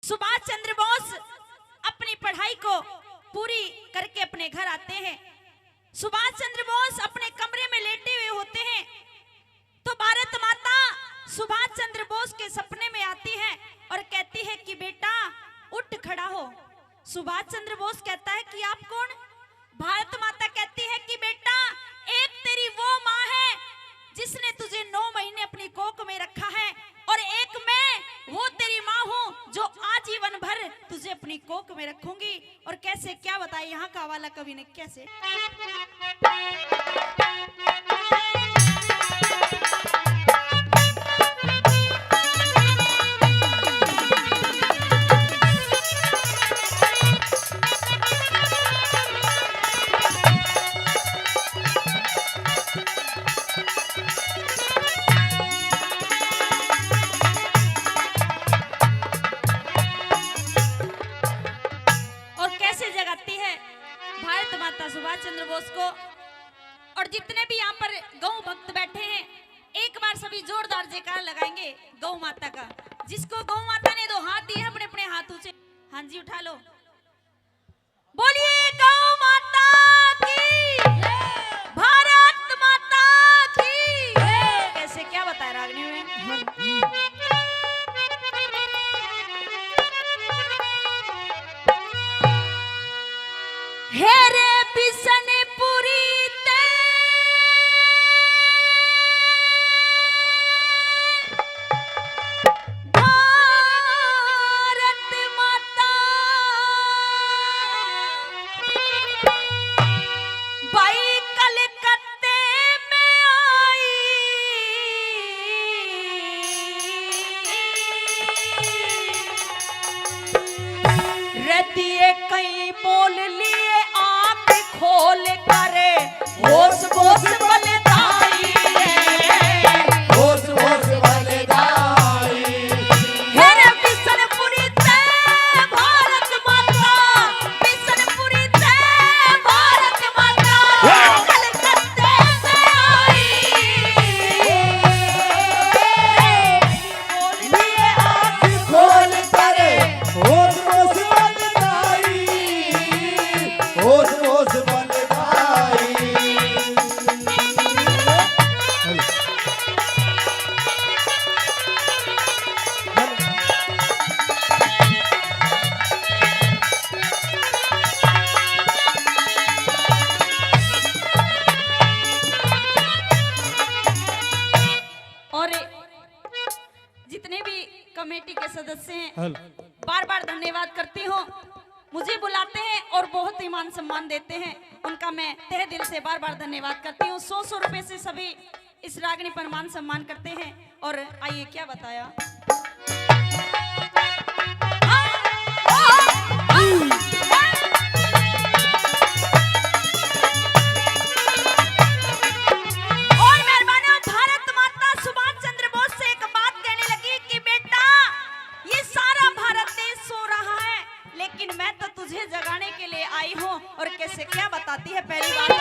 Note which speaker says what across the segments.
Speaker 1: सुभाष चंद्र बोस अपनी पढ़ाई को पूरी करके अपने घर आते हैं। सुभाष चंद्र बोस अपने कमरे में लेटे हुए होते हैं तो भारत माता सुभाष चंद्र बोस के सपने में आती है और कहती है कि बेटा उठ खड़ा हो। सुभाष चंद्र बोस कहता है कि आप कौन? भारत माता कहती है कि बेटा एक तेरी वो माँ है जिसने तुझे 9 महीने अपनी कोख में रखा है और एक मैं वो तेरी माँ हूँ जो आजीवन भर तुझे अपनी कोख में रखूंगी। और कैसे क्या बताए यहाँ का हवाला कवि ने कैसे। भारत माता सुभाष चंद्र बोस को। और जितने भी यहाँ पर गौ भक्त बैठे हैं एक बार सभी जोरदार जयकार लगाएंगे गौ माता का। जिसको गौ माता ने 2 हाथ दिए अपने अपने हाथों से, हाँ जी उठा लो, बोलिए गौ माता की, भारत माता की। कैसे क्या बताया रागनी में। हेरे बिसन पुरी ते भारत माता भाई कलकत्ते में आई रतिये कई बोल लिए खोल करे होश होश बलदाई होश होश बलदाई। हेरे बिशनपुरी ते भारत माता, बिशनपुरी ते भारत माता कलकत्ते से आई बोलिए आँख खोल करे होश होश बलदाई होश होश। जितने भी कमेटी के सदस्य हैं बार बार धन्यवाद करती हूँ। मुझे बुलाते हैं और बहुत ही मान सम्मान देते हैं, उनका मैं तहे दिल से बार बार धन्यवाद करती हूँ। 100 रुपए से सभी इस रागनी पर मान सम्मान करते हैं। और आइए क्या बताया जगाने के लिए आई हूँ। और कैसे क्या बताती है पहली बात में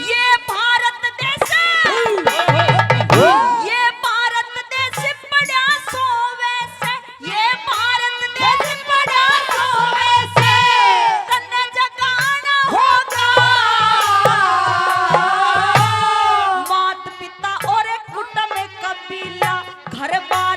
Speaker 1: ये भारत देश बड़ा सोवे से, ये भारत देश बड़ा सोवे से तन्ने जगाना होगा घर बार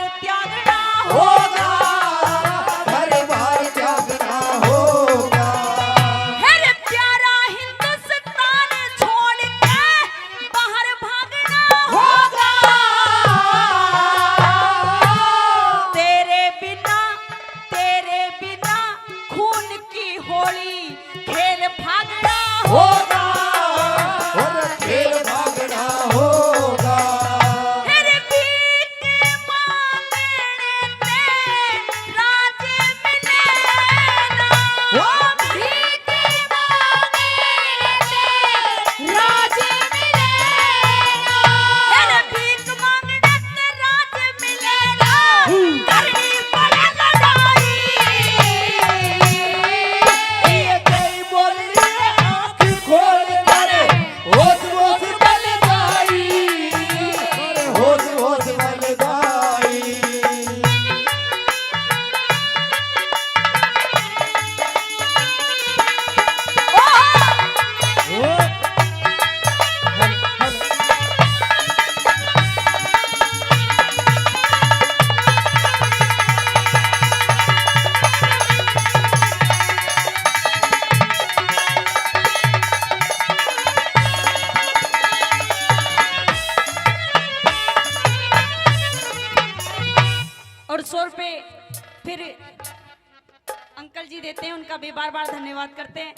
Speaker 1: देते हैं उनका भी बार बार धन्यवाद करते हैं।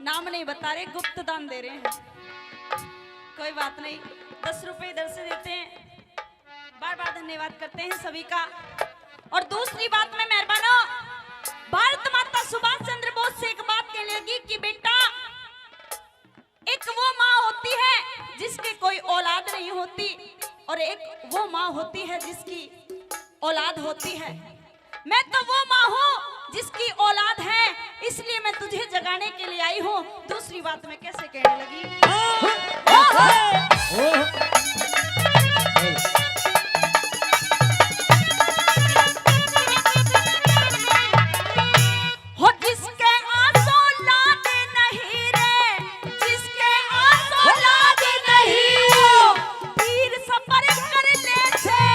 Speaker 1: नाम नहीं बता रहे, गुप्त दान दे रहे हैं, कोई बात नहीं। 10 रुपए इधर से देते हैं, बार बार धन्यवाद करते हैं सभी का। और दूसरी बात में मेहरबानो, भारत माता सुभाष चंद्र बोस से एक बात कहने लगी कि बेटा, एक वो माँ होती है जिसकी कोई औलाद नहीं होती, और एक वो माँ होती है जिसकी औलाद होती है। मैं तो वो माँ हूँ जिसकी औलाद है, इसलिए मैं तुझे जगाने के लिए आई हूँ। दूसरी बात मैं कैसे कहने लगी, हो जिसके आंसू लाद नहीं रे, जिसके आंसू लाद नहीं, वो पीर सफर कर ले छे।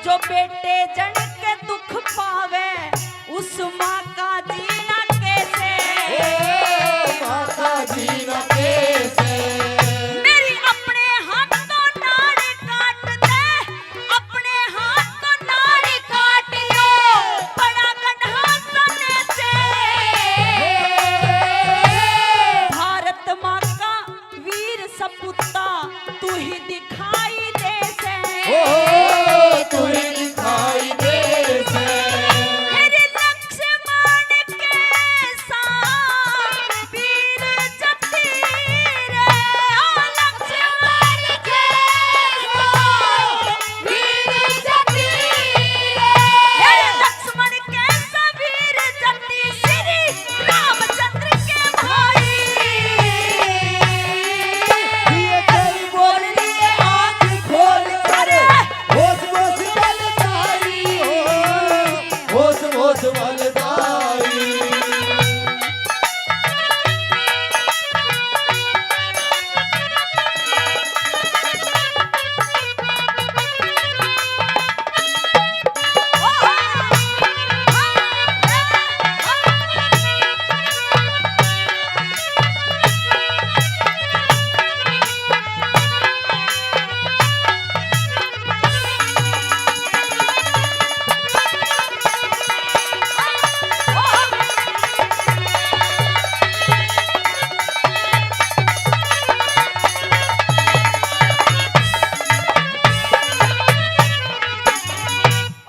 Speaker 1: जो बेटे जन के दुख पावे, उस माँ का जीना कैसे,
Speaker 2: माँ का जीना कैसे।
Speaker 1: मेरी अपने हाथों नाड़ी काट दे, अपने हाथों नाड़ी काट दो, बड़ा गड्ढा सने से। भारत माँ का वीर सपूता तू ही दिखाई दे से,
Speaker 2: तू ही दिखाई दे से।
Speaker 1: मेरे लक्ष्मण के साथ वीर जती रे, लक्ष्मण के साथ वीर जती रे, मेरे लक्ष्मण के साथ वीर जती, श्री रामचंद्र के भाई।
Speaker 2: ये तेरी बोली आँख खोल कर, होश होश बलदाई हो, होश होश बलदाई।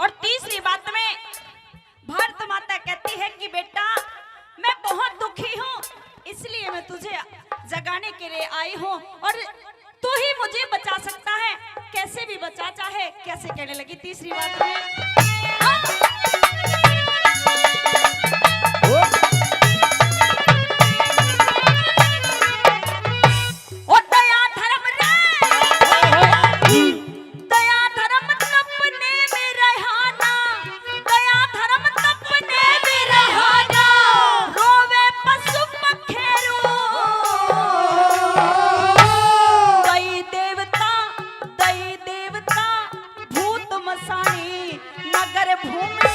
Speaker 1: और तीसरी बात में भारत माता कहती है कि बेटा, मैं बहुत दुखी हूँ, इसलिए मैं तुझे जगाने के लिए आई हूँ, और तू ही मुझे बचा सकता है, कैसे भी बचा, चाहे कैसे कहने लगी तीसरी बात में। ओ दया धर्म रे, दया धर्म तपने में रहाना, दया धर्म तपने में रहाना, रोवे पशु पखेरू, दई देवता भूत मसानी, नगर भूमि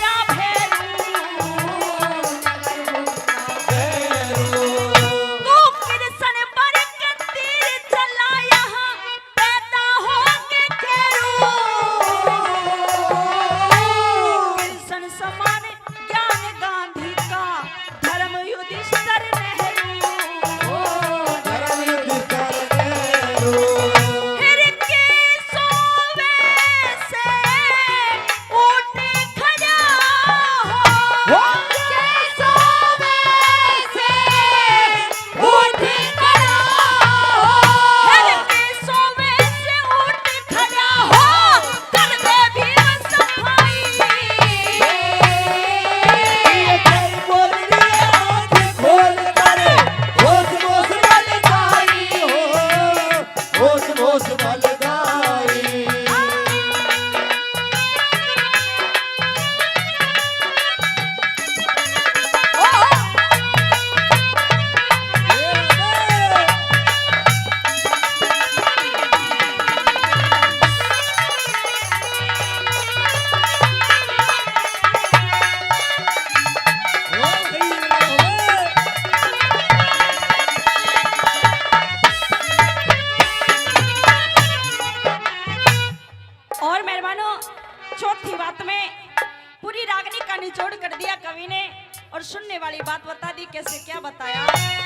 Speaker 1: सुनने वाली बात बता दी, कैसे क्या बताया।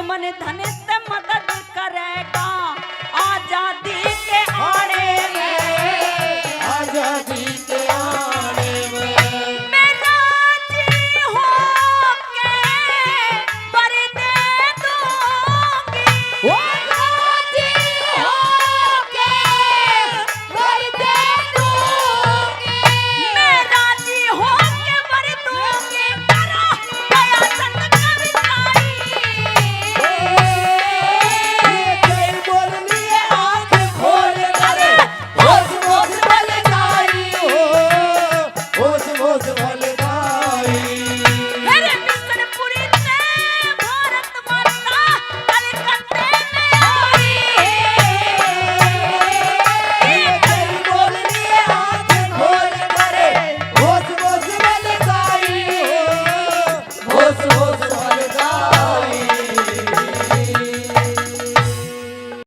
Speaker 1: मन धन